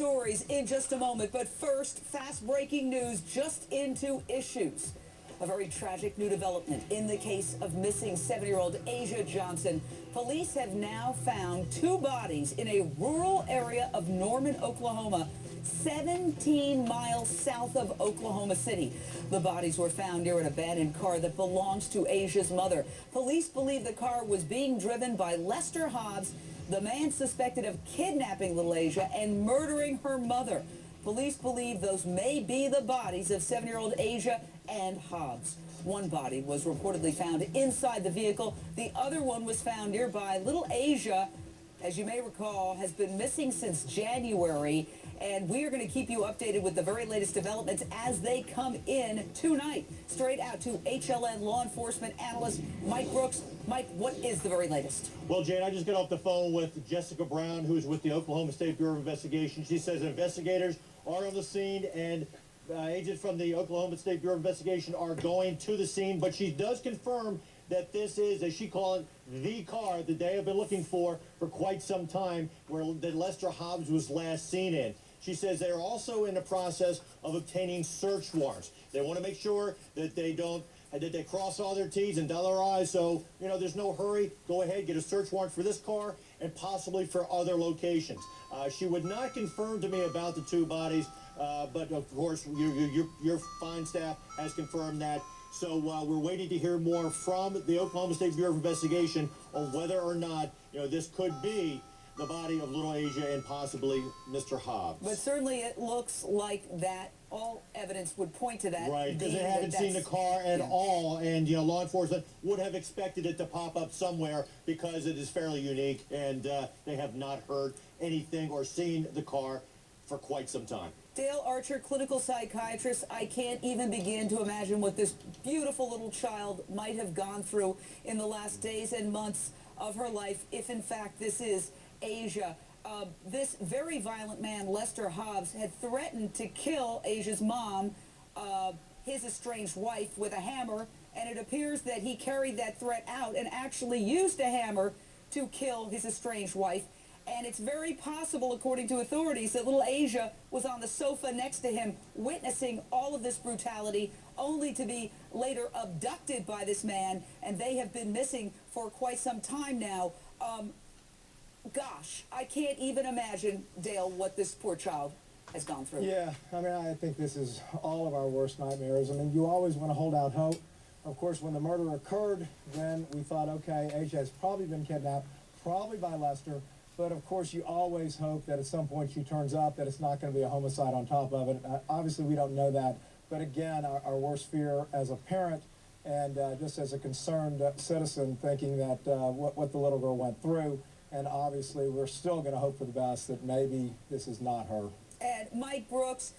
stories in just a moment, but first, fast-breaking news just into issues. A very tragic new development in the case of missing 7-year-old Asia Johnson. Police have now found 2 bodies in a rural area of Norman, Oklahoma, 17 miles south of Oklahoma City. The bodies were found near an abandoned car that belongs to Asia's mother. Police believe the car was being driven by Lester Hobbs, the man suspected of kidnapping little Asia and murdering her mother. Police believe those may be the bodies of 7-year-old Asia and Hobbs. One body was reportedly found inside the vehicle. The other one was found nearby. Little Asia, as you may recall, has been missing since January, and we are going to keep you updated with the very latest developments as they come in tonight. Straight out to HLN law enforcement analyst Mike Brooks. Mike, what is the very latest? Well, Jane, I just got off the phone with Jessica Brown, who's with the Oklahoma State Bureau of Investigation. She says investigators are on the scene, and agents from the Oklahoma State Bureau of Investigation are going to the scene, but she does confirm that this is, as she calls it, the car that they have been looking for quite some time, that Lester Hobbs was last seen in. She says they are also in the process of obtaining search warrants. They want to make sure that they cross all their T's and dot their I's, so, you know, there's no hurry. Go ahead, get a search warrant for this car and possibly for other locations. She would not confirm to me about the 2 bodies, but of course, your fine staff has confirmed that. So we're waiting to hear more from the Oklahoma State Bureau of Investigation on whether or not, you know, this could be the body of little Asia and possibly Mr. Hobbs. But certainly it looks like that. All evidence would point to that. Right, because they haven't seen the car at all, and, you know, law enforcement would have expected it to pop up somewhere because it is fairly unique, and they have not heard anything or seen the car for quite some time. Dale Archer, clinical psychiatrist. I can't even begin to imagine what this beautiful little child might have gone through in the last days and months of her life, if in fact this is Asia. This very violent man, Lester Hobbs, had threatened to kill Asia's mom, his estranged wife, with a hammer, and it appears that he carried that threat out and actually used a hammer to kill his estranged wife. And it's very possible, according to authorities, that little Asia was on the sofa next to him witnessing all of this brutality, only to be later abducted by this man, and they have been missing for quite some time now. Gosh, I can't even imagine, Dale, what this poor child has gone through. Yeah, I mean, I think this is all of our worst nightmares. I mean, you always want to hold out hope. Of course, when the murder occurred, then we thought, okay, Asia has probably been kidnapped, probably by Lester. But of course, you always hope that at some point she turns up, that it's not going to be a homicide on top of it. Obviously, we don't know that. But again, our worst fear as a parent and just as a concerned citizen, thinking that what the little girl went through. And obviously, we're still going to hope for the best, that maybe this is not her. And Mike Brooks,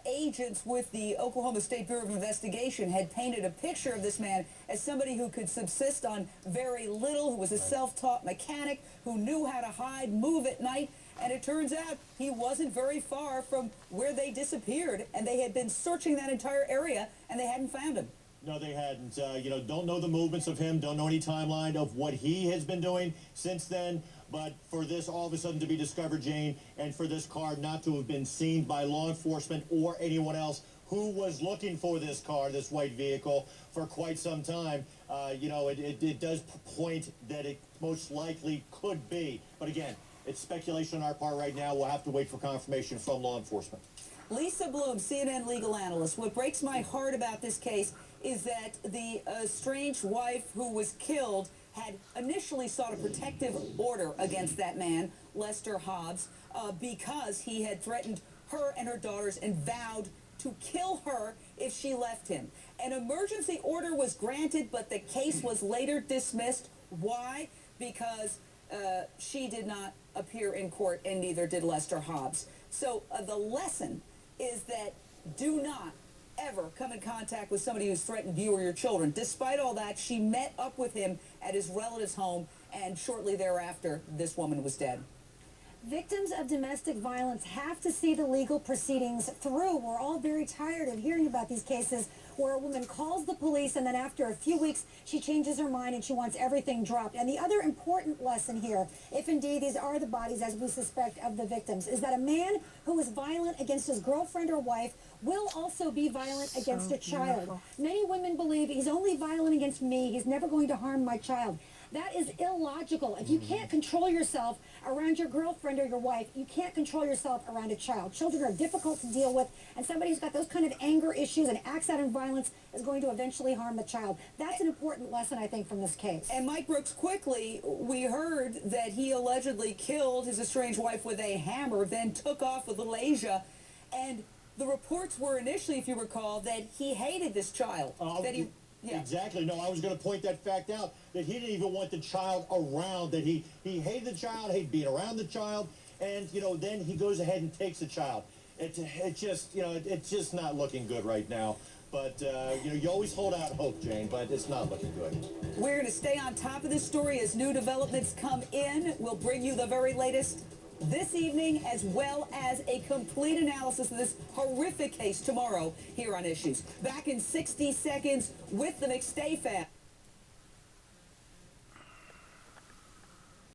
agents with the Oklahoma State Bureau of Investigation had painted a picture of this man as somebody who could subsist on very little, who was a self-taught mechanic, who knew how to hide, move at night. And it turns out he wasn't very far from where they disappeared, and they had been searching that entire area, and they hadn't found him. No, they hadn't. You know, don't know the movements of him, don't know any timeline of what he has been doing since then. But for this all of a sudden to be discovered, Jane, and for this car not to have been seen by law enforcement or anyone else who was looking for this car, this white vehicle, for quite some time, you know, it does point that it most likely could be. But again, it's speculation on our part right now. We'll have to wait for confirmation from law enforcement. Lisa Bloom, CNN legal analyst. What breaks my heart about this case is that the estranged wife who was killed had initially sought a protective order against that man, Lester Hobbs, because he had threatened her and her daughters and vowed to kill her if she left him. An emergency order was granted, but the case was later dismissed. Why? Because she did not appear in court, and neither did Lester Hobbs. So the lesson is that do not ever come in contact with somebody who's threatened you or your children. Despite all that, she met up with him at his relative's home, and shortly thereafter, this woman was dead. Victims of domestic violence have to see the legal proceedings through. We're all very tired of hearing about these cases where a woman calls the police and then after a few weeks she changes her mind and she wants everything dropped. And the other important lesson here, if indeed these are the bodies as we suspect of the victims, is that a man who is violent against his girlfriend or wife will also be violent against a child. Many women believe he's only violent against me, he's never going to harm my child. That is illogical. If you can't control yourself around your girlfriend or your wife, you can't control yourself around a child. Children are difficult to deal with, and somebody who's got those kind of anger issues and acts out in violence is going to eventually harm the child. That's an important lesson, I think, from this case. And Mike Brooks, quickly, we heard that he allegedly killed his estranged wife with a hammer, then took off with little Asia, and the reports were initially, if you recall, that he hated this child. Yeah. Exactly. No, I was going to point that fact out, that he didn't even want the child around, that he hated the child, hated being around the child, and, you know, then he goes ahead and takes the child. It just, you know, it's just not looking good right now. But, you know, you always hold out hope, Jane, but it's not looking good. We're going to stay on top of this story as new developments come in. We'll bring you the very latest this evening, as well as a complete analysis of this horrific case tomorrow here on Issues. Back in 60 seconds with the McStay family.